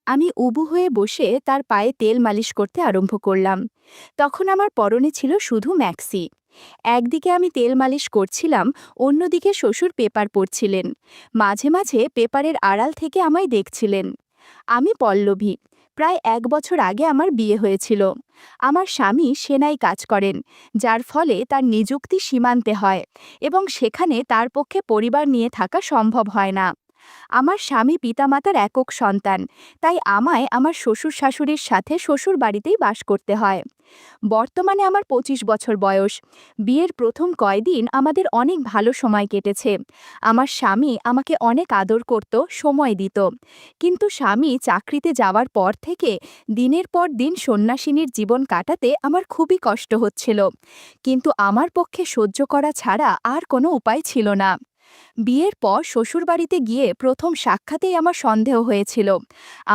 আমি উবু হয়ে বসে তার পায়ে তেল মালিশ করতে আরম্ভ করলাম। তখন আমার পরনে ছিল শুধু ম্যাক্সি। একদিকে আমি তেল মালিশ করছিলাম, অন্যদিকে শ্বশুর পেপার পড়ছিলেন। মাঝে মাঝে পেপারের আড়াল থেকে আমায় দেখছিলেন। আমি পল্লবী। প্রায় 1 বছর আগে আমার বিয়ে হয়েছিল। আমার স্বামী সেনায় কাজ করেন, যার ফলে তার নিযুক্তি সীমান্তে হয় এবং সেখানে তার পক্ষে পরিবার নিয়ে থাকা সম্ভব হয় না। আমার স্বামী পিতামাতার একক সন্তান, তাই আমায় আমার শ্বশুর শাশুড়ির সাথে শ্বশুর বাড়িতেই বাস করতে হয়। বর্তমানে আমার 25 বছর বয়স। বিয়ের প্রথম কয়দিন আমাদের অনেক ভালো সময় কেটেছে। আমার স্বামী আমাকে অনেক আদর করত, সময় দিত। কিন্তু স্বামী চাকরিতে যাওয়ার পর থেকে দিনের পর দিন সন্ন্যাসিনীর জীবন কাটাতে আমার খুবই কষ্ট হচ্ছিল। কিন্তু আমার পক্ষে সহ্য করা ছাড়া আর কোনো উপায় ছিল না। বিয়ের পর শ্বশুরবাড়িতে গিয়ে প্রথম সাক্ষাতেই আমার সন্দেহ হয়েছিল।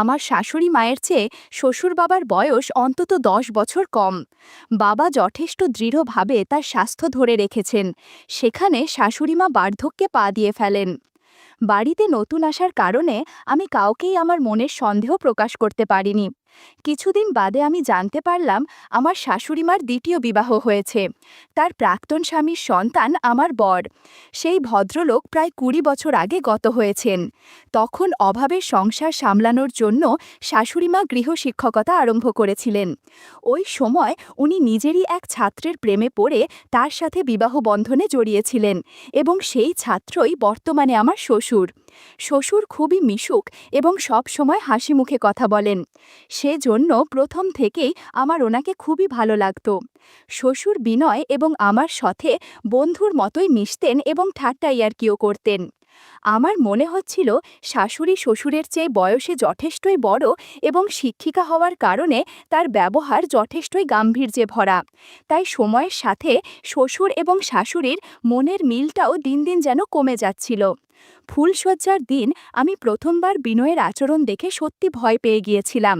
আমার শাশুড়ি মায়ের চেয়ে শ্বশুর বাবার বয়স অন্তত 10 বছর কম। বাবা যথেষ্ট দৃঢ়ভাবে তার স্বাস্থ্য ধরে রেখেছেন, সেখানে শাশুড়িমা বার্ধক্যে পা দিয়ে ফেলেন। বাড়িতে নতুন আসার কারণে আমি কাউকেই আমার মনের সন্দেহ প্রকাশ করতে পারিনি। কিছুদিন বাদে আমি জানতে পারলাম আমার শাশুড়িমার দ্বিতীয় বিবাহ হয়েছে। তার প্রাক্তন স্বামীর সন্তান আমার বর। সেই ভদ্রলোক প্রায় 20 বছর আগে গত হয়েছেন। তখন অভাবের সংসার সামলানোর জন্য শাশুড়িমা গৃহশিক্ষকতা আরম্ভ করেছিলেন। ওই সময় উনি নিজেরই এক ছাত্রের প্রেমে পড়ে তার সাথে বিবাহ বন্ধনে জড়িয়েছিলেন এবং সেই ছাত্রই বর্তমানে আমার শ্বশুর। শ্বশুর খুবই মিশুক এবং সব সময় হাসি মুখে কথা বলেন। সেজন্য প্রথম থেকেই আমার ওনাকে খুবই ভালো লাগত। শ্বশুর বিনয় এবং আমার সাথে বন্ধুর মতোই মিশতেন এবং ঠাট্টা ইয়ার্কিও করতেন। আমার মনে হচ্ছিল শাশুড়ি শ্বশুরের চেয়ে বয়সে যথেষ্টই বড় এবং শিক্ষিকা হওয়ার কারণে তার ব্যবহার যথেষ্টই গাম্ভীর্যে ভরা। তাই সময়ের সাথে শ্বশুর এবং শাশুড়ির মনের মিলটাও দিন দিন যেন কমে যাচ্ছিল। ফুলশয্যার দিন আমি প্রথমবার বিনয়ের আচরণ দেখে সত্যি ভয় পেয়ে গিয়েছিলাম।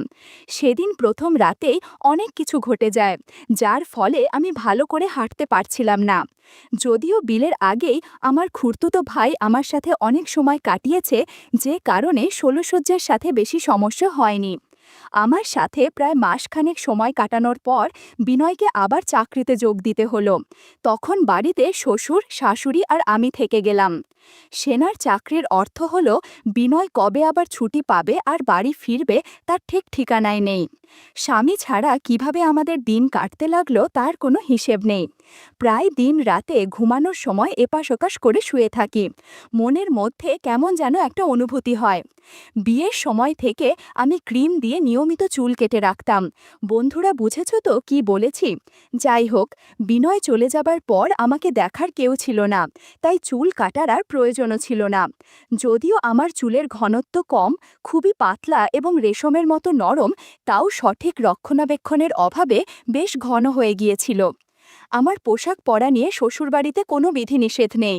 সেদিন প্রথম রাতেই অনেক কিছু ঘটে যায়, যার ফলে আমি ভালো করে হাঁটতে পারছিলাম না। যদিও বিলের আগেই আমার খুড়তুতো ভাই আমার সাথে অনেক সময় কাটিয়েছে, যে কারণে ষোলশয্যার সাথে বেশি সমস্যা হয়নি। আমার সাথে প্রায় মাসখানেক সময় কাটানোর পর বিনয়কে আবার চাকরিতে যোগ দিতে হলো। তখন বাড়িতে শ্বশুর, শাশুড়ি আর আমি থেকে গেলাম। সেনার চাকরির অর্থ হলো বিনয় কবে আবার ছুটি পাবে আর বাড়ি ফিরবে তার ঠিক ঠিকানায় নেই। স্বামী ছাড়া কিভাবে আমাদের দিন কাটতে লাগলো তার কোনো হিসেব নেই। প্রায় দিন রাতে ঘুমানোর সময় এপাশ ওপাশ করে শুয়ে থাকি। মনের মধ্যে কেমন যেন একটা অনুভূতি হয়। বিয়ের সময় থেকে আমি ক্রিম দিয়ে নিয়মিত চুল কেটে রাখতাম। বন্ধুরা বুঝেছ তো কি বলেছি? যাই হোক, বিনয় চলে যাবার পর আমাকে দেখার কেউ ছিল না, তাই চুল কাটার আর প্রয়োজনও ছিল না। যদিও আমার চুলের ঘনত্ব কম, খুবই পাতলা এবং রেশমের মতো নরম, তাও সঠিক রক্ষণাবেক্ষণের অভাবে বেশ ঘন হয়ে গিয়েছিল। আমার পোশাক পরা নিয়ে শ্বশুরবাড়িতে কোনো বিধিনিষেধ নেই।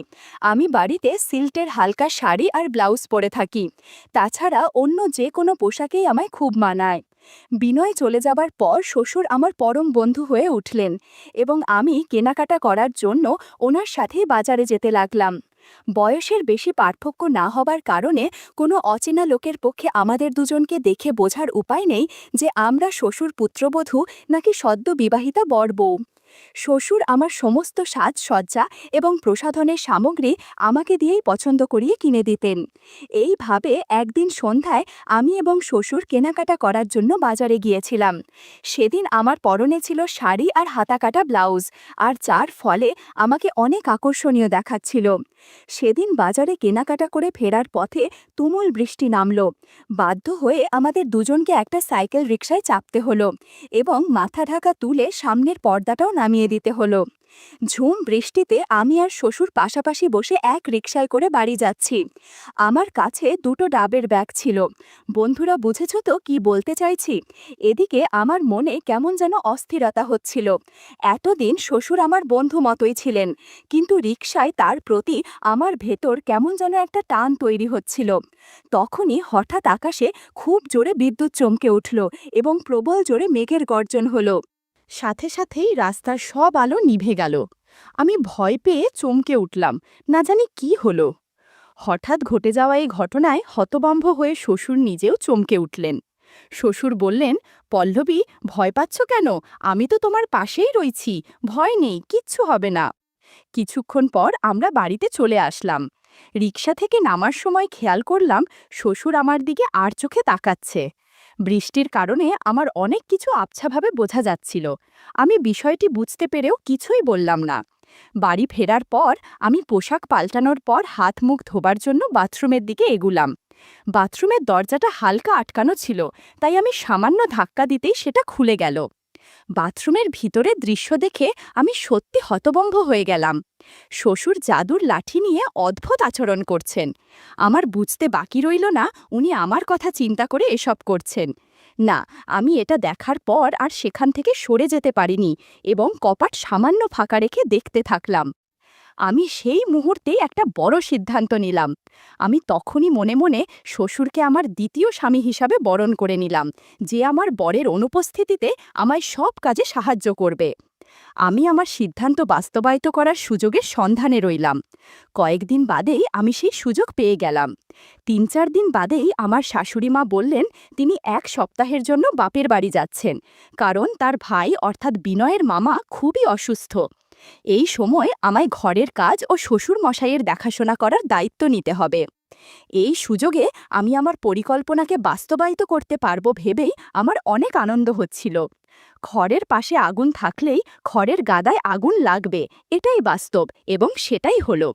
আমি বাড়িতে সিল্কের হালকা শাড়ি আর ব্লাউজ পরে থাকি। তাছাড়া অন্য যে কোনো পোশাকেই আমায় খুব মানায়। বিনয় চলে যাবার পর শ্বশুর আমার পরম বন্ধু হয়ে উঠলেন এবং আমি কেনাকাটা করার জন্য ওনার সাথেই বাজারে যেতে লাগলাম। বয়সের বেশি পার্থক্য না হবার কারণে কোনো অচেনা লোকের পক্ষে আমাদের দুজনকে দেখে বোঝার উপায় নেই যে আমরা শ্বশুর পুত্রবধূ নাকি সদ্য বিবাহিতা বর বউ। শ্বশুর আমার সমস্ত সাজসজ্জা এবং প্রসাধনের সামগ্রী আমাকে দিয়েই পছন্দ করিয়ে কিনে দিতেন। এইভাবে একদিন সন্ধ্যায় আমি এবং শ্বশুর কেনাকাটা করার জন্য বাজারে গিয়েছিলাম। সেদিন আমার পরনে ছিল শাড়ি আর হাতাকাটা ব্লাউজ, আর যার ফলে আমাকে অনেক আকর্ষণীয় দেখাচ্ছিল। সেদিন বাজারে কেনাকাটা করে ফেরার পথে তুমুল বৃষ্টি নামল। বাধ্য হয়ে আমাদের দুজনকে একটা সাইকেল রিকশায় চাপতে হলো এবং মাথা ঢাকা তুলে সামনের পর্দাটাও নামিয়ে দিতে হলো। ঝুম বৃষ্টিতে আমি আর শ্বশুর পাশাপাশি বসে এক রিকশায় করে বাড়ি যাচ্ছি। আমার কাছে দুটো ডাবের ব্যাগ ছিল। বন্ধুরা বুঝেছ তো কি বলতে চাইছি? এদিকে আমার মনে কেমন যেন অস্থিরতা হচ্ছিল। এতদিন শ্বশুর আমার বন্ধু মতোই ছিলেন, কিন্তু রিকশায় তার প্রতি আমার ভেতর কেমন যেন একটা টান তৈরি হচ্ছিল। তখনই হঠাৎ আকাশে খুব জোরে বিদ্যুৎ চমকে উঠল এবং প্রবল জোরে মেঘের গর্জন হলো। সাথে সাথেই রাস্তার সব আলো নিভে গেল। আমি ভয় পেয়ে চমকে উঠলাম, না জানি কি হলো। হঠাৎ ঘটে যাওয়া এই ঘটনায় হতভম্ব হয়ে শ্বশুর নিজেও চমকে উঠলেন। শ্বশুর বললেন, পল্লবী, ভয় পাচ্ছ কেন? আমি তো তোমার পাশেই রইছি। ভয় নেই, কিচ্ছু হবে না। কিছুক্ষণ পর আমরা বাড়িতে চলে আসলাম। রিকশা থেকে নামার সময় খেয়াল করলাম শ্বশুর আমার দিকে আর চোখে তাকাচ্ছে। বৃষ্টির কারণে আমার অনেক কিছু আবছাভাবে বোঝা যাচ্ছিল। আমি বিষয়টি বুঝতে পেরেও কিছুই বললাম না। বাড়ি ফেরার পর আমি পোশাক পাল্টানোর পর হাত মুখ ধোবার জন্য বাথরুমের দিকে এগুলাম। বাথরুমের দরজাটা হালকা আটকানো ছিল, তাই আমি সামান্য ধাক্কা দিতেই সেটা খুলে গেল। বাথরুমের ভিতরের দৃশ্য দেখে আমি সত্যি হতভম্ব হয়ে গেলাম। শ্বশুর জাদুর লাঠি নিয়ে অদ্ভুত আচরণ করছেন। আমার বুঝতে বাকি রইল না উনি আমার কথা চিন্তা করে এসব করছেন। না, আমি এটা দেখার পর আর সেখান থেকে সরে যেতে পারিনি এবং কপাট সামান্য ফাঁকা রেখে দেখতে থাকলাম। আমি সেই মুহূর্তেই একটা বড় সিদ্ধান্ত নিলাম। আমি তখনই মনে মনে শ্বশুরকে আমার দ্বিতীয় স্বামী হিসাবে বরণ করে নিলাম, যে আমার বরের অনুপস্থিতিতে আমায় সব কাজে সাহায্য করবে। আমি আমার সিদ্ধান্ত বাস্তবায়িত করার সুযোগের সন্ধানে রইলাম। কয়েকদিন বাদেই আমি সেই সুযোগ পেয়ে গেলাম। ৩-৪ দিন বাদেই আমার শাশুড়ি মা বললেন তিনি ১ সপ্তাহের জন্য বাপের বাড়ি যাচ্ছেন, কারণ তার ভাই অর্থাৎ বিনয়ের মামা খুবই অসুস্থ। এই সময় আমায় ঘরের কাজ ও শ্বশুর মশাইয়ের দেখাশোনা করার দায়িত্ব নিতে হবে। এই সুযোগে আমি আমার পরিকল্পনাকে বাস্তবায়িত করতে পারবো ভেবেই আমার অনেক আনন্দ হচ্ছিল। ঘরের পাশে আগুন থাকলেই ঘরের গাদায় আগুন লাগবে, এটাই বাস্তব এবং সেটাই হলো।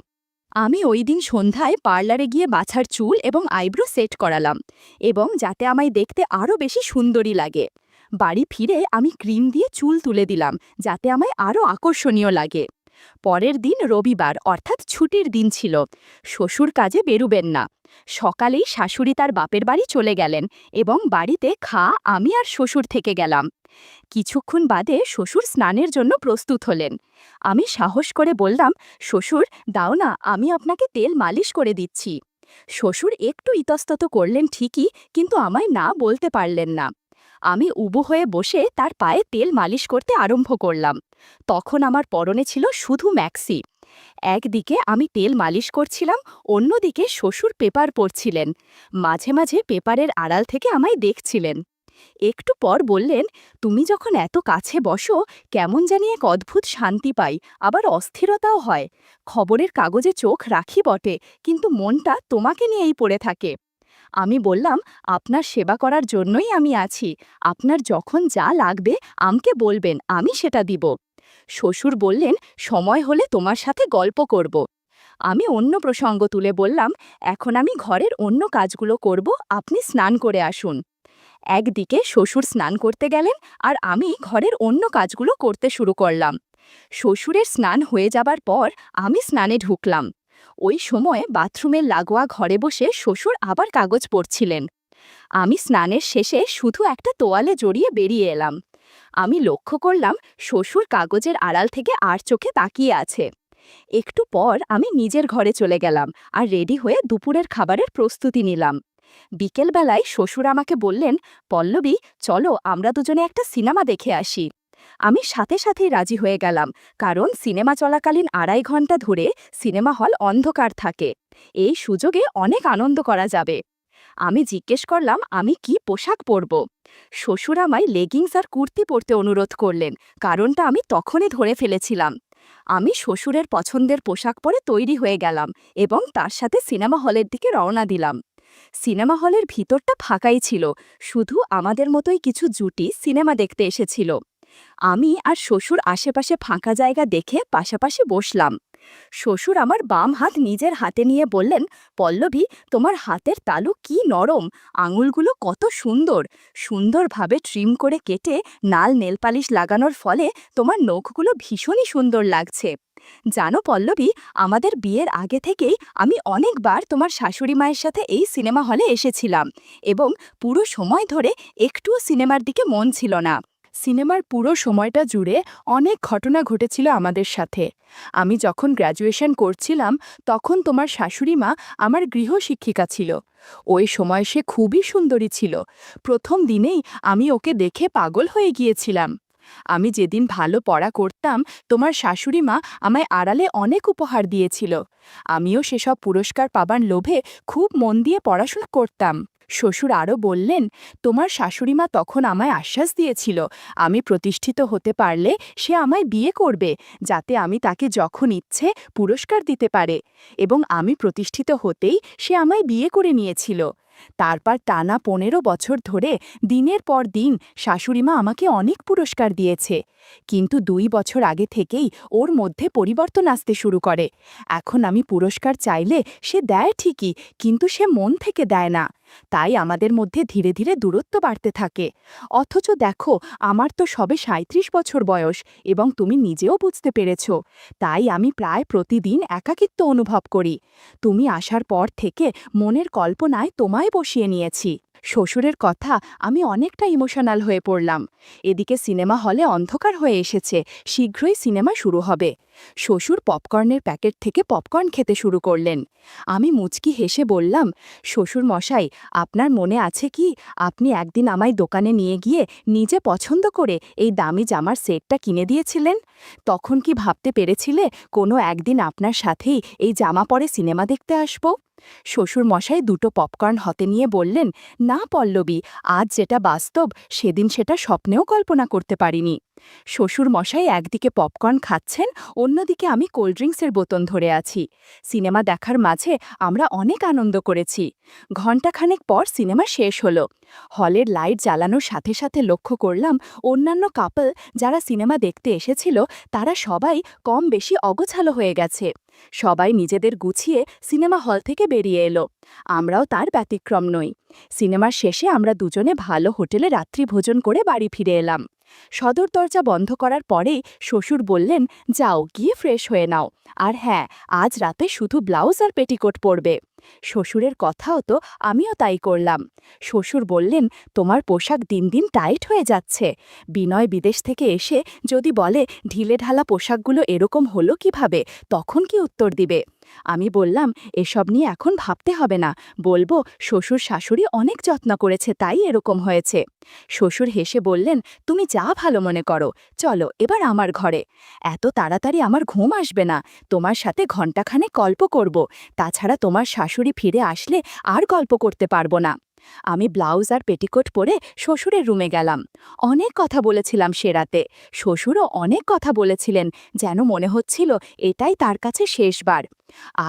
আমি ওই দিন সন্ধ্যায় পার্লারে গিয়ে বাছার চুল এবং আইব্রো সেট করালাম, এবং যাতে আমায় দেখতে আরও বেশি সুন্দরী লাগে। বাড়ি ফিরে আমি ক্রিম দিয়ে চুল তুলে দিলাম, যাতে আমায় আরও আকর্ষণীয় লাগে। পরের দিন রবিবার অর্থাৎ ছুটির দিন ছিল। শ্বশুর কাজে বেরুবেন না। সকালেই শাশুড়ি তার বাপের বাড়ি চলে গেলেন এবং বাড়িতে আমি আর শ্বশুর থেকে গেলাম। কিছুক্ষণ বাদে শ্বশুর স্নানের জন্য প্রস্তুত হলেন। আমি সাহস করে বললাম, শ্বশুর, দাও না, আমি আপনাকে তেল মালিশ করে দিচ্ছি। শ্বশুর একটু ইতস্তত করলেন ঠিকই, কিন্তু আমায় না বলতে পারলেন না। আমি উবু হয়ে বসে তার পায়ে তেল মালিশ করতে আরম্ভ করলাম। তখন আমার পরনে ছিল শুধু ম্যাক্সি। একদিকে আমি তেল মালিশ করছিলাম, অন্যদিকে শ্বশুর পেপার পড়ছিলেন। মাঝে মাঝে পেপারের আড়াল থেকে আমায় দেখছিলেন। একটু পর বললেন, তুমি যখন এত কাছে বসো কেমন জানি এক অদ্ভুত শান্তি পাই, আবার অস্থিরতাও হয়। খবরের কাগজে চোখ রাখি বটে, কিন্তু মনটা তোমাকে নিয়েই পড়ে থাকে। আমি বললাম, আপনার সেবা করার জন্যই আমি আছি। আপনার যখন যা লাগবে আমাকে বলবেন, আমি সেটা দিব। শ্বশুর বললেন, সময় হলে তোমার সাথে গল্প করব। আমি অন্য প্রসঙ্গ তুলে বললাম, এখন আমি ঘরের অন্য কাজগুলো করব, আপনি স্নান করে আসুন। একদিকে শ্বশুর স্নান করতে গেলেন আর আমি ঘরের অন্য কাজগুলো করতে শুরু করলাম। শ্বশুরের স্নান হয়ে যাবার পর আমি স্নানে ঢুকলাম। ওই সময়ে বাথরুমের লাগোয়া ঘরে বসে শ্বশুর আবার কাগজ পড়ছিলেন। আমি স্নানের শেষে শুধু একটা তোয়ালে জড়িয়ে বেরিয়ে এলাম। আমি লক্ষ্য করলাম শ্বশুর কাগজের আড়াল থেকে আর চোখে তাকিয়ে আছে। একটু পর আমি নিজের ঘরে চলে গেলাম আর রেডি হয়ে দুপুরের খাবারের প্রস্তুতি নিলাম। বিকেলবেলায় শ্বশুর আমাকে বললেন, পল্লবী, চলো আমরা দুজনে একটা সিনেমা দেখে আসি। আমি সাথে সাথেই রাজি হয়ে গেলাম, কারণ সিনেমা চলাকালীন 2.5 ঘন্টা ধরে সিনেমা হল অন্ধকার থাকে। এই সুযোগে অনেক আনন্দ করা যাবে। আমি জিজ্ঞেস করলাম আমি কি পোশাক পরব। শ্বশুর আমায় লেগিংস আর কুর্তি পরতে অনুরোধ করলেন, কারণটা আমি তখনই ধরে ফেলেছিলাম। আমি শ্বশুরের পছন্দের পোশাক পরে তৈরি হয়ে গেলাম এবং তার সাথে সিনেমা হলের দিকে রওনা দিলাম। সিনেমা হলের ভিতরটা ফাঁকাই ছিল, শুধু আমাদের মতোই কিছু জুটি সিনেমা দেখতে এসেছিল। আমি আর শ্বশুর আশেপাশে ফাঁকা জায়গা দেখে পাশাপাশি বসলাম। শ্বশুর আমার বাম হাত নিজের হাতে নিয়ে বললেন, পল্লবী, তোমার হাতের তালু কি নরম, আঙুলগুলো কত সুন্দর। সুন্দরভাবে ট্রিম করে কেটে নাল নেলপালিশ লাগানোর ফলে তোমার নখগুলো ভীষণই সুন্দর লাগছে। জানো পল্লবী, আমাদের বিয়ের আগে থেকেই আমি অনেকবার তোমার শাশুড়ি মায়ের সাথে এই সিনেমা হলে এসেছিলাম এবং পুরো সময় ধরে একটুও সিনেমার দিকে মন ছিল না। সিনেমার পুরো সময়টা জুড়ে অনেক ঘটনা ঘটেছিল আমাদের সাথে। আমি যখন গ্র্যাজুয়েশন করছিলাম তখন তোমার শাশুড়ি মা আমার গৃহশিক্ষিকা ছিল। ওই সময় সে খুবই সুন্দরী ছিল। প্রথম দিনেই আমি ওকে দেখে পাগল হয়ে গিয়েছিলাম। আমি যেদিন ভালো পড়া করতাম তোমার শাশুড়ি মা আমায় আড়ালে অনেক উপহার দিয়েছিল। আমিও সেসব পুরস্কার পাবার লোভে খুব মন দিয়ে পড়াশোনা করতাম। শ্বশুর আরও বললেন, তোমার শাশুড়িমা তখন আমায় আশ্বাস দিয়েছিল আমি প্রতিষ্ঠিত হতে পারলে সে আমায় বিয়ে করবে, যাতে আমি তাকে যখন ইচ্ছে পুরস্কার দিতে পারে, এবং আমি প্রতিষ্ঠিত হতেই সে আমায় বিয়ে করে নিয়েছিল। তারপর টানা ১৫ বছর ধরে দিনের পর দিন শাশুড়িমা আমাকে অনেক পুরস্কার দিয়েছে, কিন্তু ২ বছর আগে থেকেই ওর মধ্যে পরিবর্তন আসতে শুরু করে। এখন আমি পুরস্কার চাইলে সে দেয় ঠিকই, কিন্তু সে মন থেকে দেয় না। তাই আমাদের মধ্যে ধীরে ধীরে দূরত্ব বাড়তে থাকে। অথচ দেখো, আমার তো সবে ৩৭ বছর বয়স, এবং তুমি নিজেও বুঝতে পেরেছ। তাই আমি প্রায় প্রতিদিন একাকিত্ব অনুভব করি। তুমি আসার পর থেকে মনের কল্পনায় তোমায় বসিয়ে নিয়েছি। শ্বশুরের কথা আমি অনেকটা ইমোশনাল হয়ে পড়লাম। এদিকে সিনেমা হলে অন্ধকার হয়ে এসেছে, শীঘ্রই সিনেমা শুরু হবে। শ্বশুর পপকর্নের প্যাকেট থেকে পপকর্ন খেতে শুরু করলেন। আমি মুচকি হেসে বললাম, শ্বশুর মশাই, আপনার মনে আছে কি আপনি একদিন আমায় দোকানে নিয়ে গিয়ে নিজে পছন্দ করে এই দামি জামার সেটটা কিনে দিয়েছিলেন? তখন কি ভাবতে পেরেছিলে কোনো একদিন আপনার সাথেই এই জামা পরে সিনেমা দেখতে আসব? শ্বশুর মশাই দুটো পপকর্ন হাতে নিয়ে বললেন, না পল্লবী, আজ যেটা বাস্তব সেদিন সেটা স্বপ্নেও কল্পনা করতে পারিনি। শ্বশুর মশাই একদিকে পপকর্ন খাচ্ছেন, অন্যদিকে আমি কোল্ড ড্রিঙ্কসের বোতল ধরে আছি। সিনেমা দেখার মাঝে আমরা অনেক আনন্দ করেছি। ঘণ্টাখানেক পর সিনেমা শেষ হলো। হলের লাইট জ্বালানোর সাথে সাথে লক্ষ্য করলাম অন্যান্য কাপল যারা সিনেমা দেখতে এসেছিল তারা সবাই কম বেশি অগোছালো হয়ে গেছে। সবাই নিজেদের গুছিয়ে সিনেমা হল থেকে বেরিয়ে এলো। আমরাও তার ব্যতিক্রম নই। সিনেমার শেষে আমরা দুজনে ভালো হোটেলে রাত্রিভোজন করে বাড়ি ফিরে এলাম। সদর দরজা বন্ধ করার পরেই শ্বশুর বললেন, যাও গিয়ে ফ্রেশ হয়ে নাও, আর হ্যাঁ, আজ রাতে শুধু ব্লাউজ আর পেটিকোট পরবে। শ্বশুরের কথাও তো আমিও তাই করলাম। শ্বশুর বললেন, তোমার পোশাক দিন দিন টাইট হয়ে যাচ্ছে। বিনয় বিদেশ থেকে এসে যদি বলে ঢিলেঢালা পোশাকগুলো এরকম হলো কিভাবে, তখন কি উত্তর দিবে? আমি বললাম, এসব নিয়ে এখন ভাবতে হবে না, বলবো শ্বশুর শাশুড়ি অনেক যত্ন করেছে তাই এরকম হয়েছে। শ্বশুর হেসে বললেন, তুমি যা ভালো মনে করো, চলো এবার আমার ঘরে। এত তাড়াতাড়ি আমার ঘুম আসবে না, তোমার সাথে ঘণ্টাখানেক গল্প করব, তাছাড়া তোমার শাশুড়ি ফিরে আসলে আর গল্প করতে পারবো না। আমি ব্লাউজ আর পেটিকোট পরে শ্বশুরের রুমে গেলাম। অনেক কথা বলেছিলাম সে রাতে। শ্বশুরও অনেক কথা বলেছিলেন, যেন মনে হচ্ছিল এটাই তার কাছে শেষবার।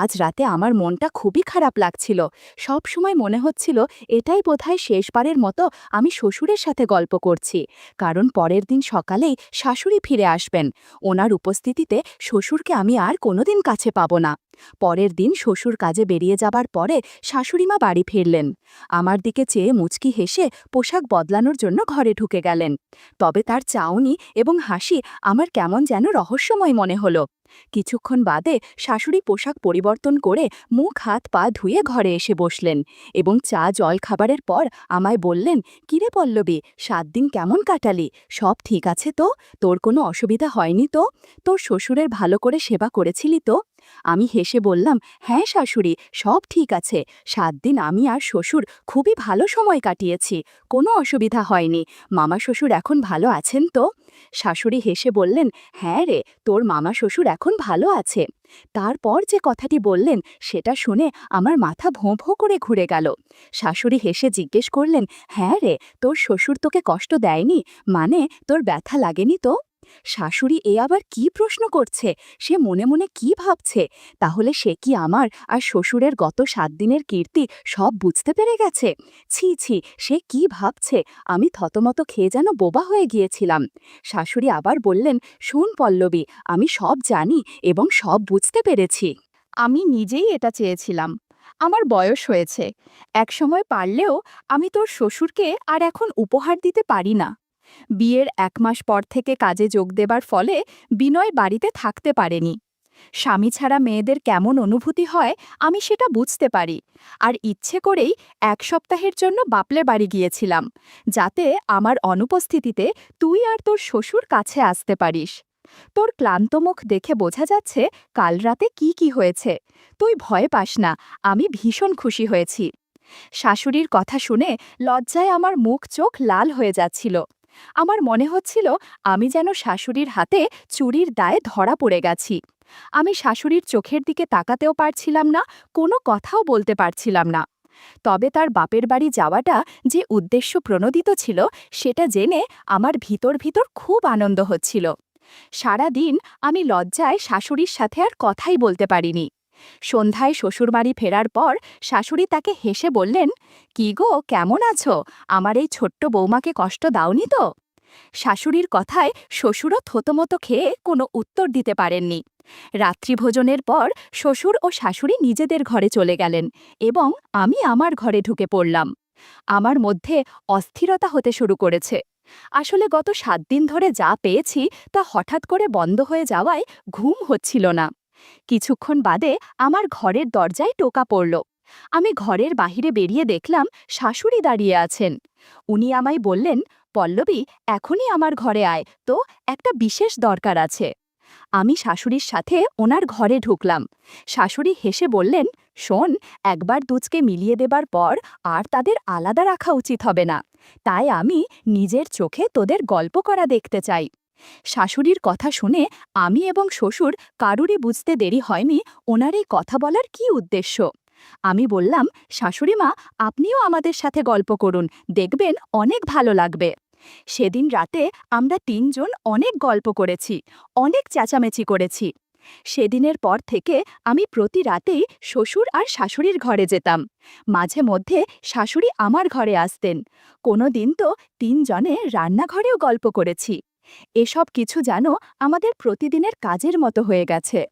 আজ রাতে আমার মনটা খুবই খারাপ লাগছিল। সব সময় মনে হচ্ছিল এটাই বোধহয় শেষবারের মতো আমি শ্বশুরের সাথে গল্প করছি, কারণ পরের দিন সকালেই শাশুড়ি ফিরে আসবেন। ওনার উপস্থিতিতে শ্বশুরকে আমি আর কোনোদিন কাছে পাব না। পরের দিন শ্বশুর কাজে বেরিয়ে যাবার পরে শাশুড়িমা বাড়ি ফিরলেন। আমার দিকে চেয়ে মুচকি হেসে পোশাক বদলানোর জন্য ঘরে ঢুকে গেলেন। তবে তার চাউনি এবং হাসি আমার কেমন যেন রহস্যময় মনে হলো। কিছুক্ষণ বাদে শাশুড়ি পোশাক পরিবর্তন করে মুখ হাত পা ধুয়ে ঘরে এসে বসলেন এবং চা জল খাবারের পর আমায় বললেন, কিরে পল্লবী, ৭ দিন কেমন কাটালি? সব ঠিক আছে তো? তোর কোনো অসুবিধা হয়নি তো? তোর শ্বশুরের ভালো করে সেবা করেছিলি তো? আমি হেসে বললাম, হ্যাঁ শাশুড়ি, সব ঠিক আছে। ৭ দিন আমি আর শ্বশুর খুবই ভালো সময় কাটিয়েছি, কোনো অসুবিধা হয়নি। মামা শ্বশুর এখন ভালো আছেন তো? শাশুড়ি হেসে বললেন, হ্যাঁ রে, তোর মামা শ্বশুর এখন ভালো আছে। তারপর যে কথাটি বললেন সেটা শুনে আমার মাথা ভোঁ ভোঁ করে ঘুরে গেল। শাশুড়ি হেসে জিজ্ঞেস করলেন, হ্যাঁ রে, তোর শ্বশুর তোকে কষ্ট দেয়নি, মানে তোর ব্যথা লাগেনি তো? শাশুড়ি এ আবার কি প্রশ্ন করছে? সে মনে মনে কি ভাবছে? তাহলে সে কি আমার আর শ্বশুরের গত ৭ দিনের কীর্তি সব বুঝতে পেরে গেছে? ছি ছি, সে কি ভাবছে? আমি থতমত খেয়ে যেন বোবা হয়ে গিয়েছিলাম। শাশুড়ি আবার বললেন, শোন পল্লবী, আমি সব জানি এবং সব বুঝতে পেরেছি। আমি নিজেই এটা চেয়েছিলাম। আমার বয়স হয়েছে, একসময় পারলেও আমি তোর শ্বশুরকে আর এখন উপহার দিতে পারি না। বিয়ের ১ মাস পর থেকে কাজে যোগ দেবার ফলে বিনয় বাড়িতে থাকতে পারেনি। স্বামী ছাড়া মেয়েদের কেমন অনুভূতি হয় আমি সেটা বুঝতে পারি, আর ইচ্ছে করেই ১ সপ্তাহের জন্য বাপলের বাড়ি গিয়েছিলাম, যাতে আমার অনুপস্থিতিতে তুই আর তোর শ্বশুর কাছে আসতে পারিস। তোর ক্লান্ত মুখ দেখে বোঝা যাচ্ছে কাল রাতে কি কি হয়েছে। তুই ভয় পাস না, আমি ভীষণ খুশি হয়েছি। শাশুড়ির কথা শুনে লজ্জায় আমার মুখ চোখ লাল হয়ে যাচ্ছিল। আমার মনে হচ্ছিল আমি যেন শাশুড়ির হাতে চুরির দায়ে ধরা পড়ে গেছি। আমি শাশুড়ির চোখের দিকে তাকাতেও পারছিলাম না, কোনো কথাও বলতে পারছিলাম না। তবে তার বাপের বাড়ি যাওয়াটা যে উদ্দেশ্য প্রণোদিত ছিল সেটা জেনে আমার ভিতর ভিতর খুব আনন্দ হচ্ছিল। সারা দিন আমি লজ্জায় শাশুড়ির সাথে আর কথাই বলতে পারিনি। সন্ধ্যায় শ্বশুরবাড়ি ফেরার পর শাশুড়ি তাকে হেসে বললেন, "কি গো, কেমন আছো? আমার এই ছোট্ট বৌমাকে কষ্ট দাওনি তো?" শাশুড়ির কথায় শ্বশুরও থতমত খেয়ে কোনো উত্তর দিতে পারেননি। রাত্রিভোজনের পর শ্বশুর ও শাশুড়ি নিজেদের ঘরে চলে গেলেন এবং আমি আমার ঘরে ঢুকে পড়লাম। আমার মধ্যে অস্থিরতা হতে শুরু করেছে। আসলে গত ৭ দিন ধরে যা পেয়েছি তা হঠাৎ করে বন্ধ হয়ে যাওয়ায় ঘুম হচ্ছিল না। কিছুক্ষণ বাদে আমার ঘরের দরজায় টোকা পড়ল। আমি ঘরের বাহিরে বেরিয়ে দেখলাম শাশুড়ি দাঁড়িয়ে আছেন। উনি আমায় বললেন, "পল্লবী, এখনই আমার ঘরে আয় তো, একটা বিশেষ দরকার আছে।" আমি শাশুড়ির সাথে ওনার ঘরে ঢুকলাম। শাশুড়ি হেসে বললেন, "শোন, একবার দুজকে মিলিয়ে দেবার পর আর তাদের আলাদা রাখা উচিত হবে না। তাই আমি নিজের চোখে তোদের গল্প করা দেখতে চাই।" শাশুড়ির কথা শুনে আমি এবং শ্বশুর কারুরই বুঝতে দেরি হয়নি ওনার এই কথা বলার কী উদ্দেশ্য। আমি বললাম, "শাশুড়িমা, আপনিও আমাদের সাথে গল্প করুন, দেখবেন অনেক ভালো লাগবে।" সেদিন রাতে আমরা ৩ জন অনেক গল্প করেছি, অনেক চেঁচামেচি করেছি। সেদিনের পর থেকে আমি প্রতি রাতেই শ্বশুর আর শাশুড়ির ঘরে যেতাম। মাঝে মধ্যে শাশুড়ি আমার ঘরে আসতেন। কোনো দিন তো ৩ জনে রান্নাঘরেও গল্প করেছি। এসব কিছু যেন আমাদের প্রতিদিনের কাজের মতো হয়ে গেছে।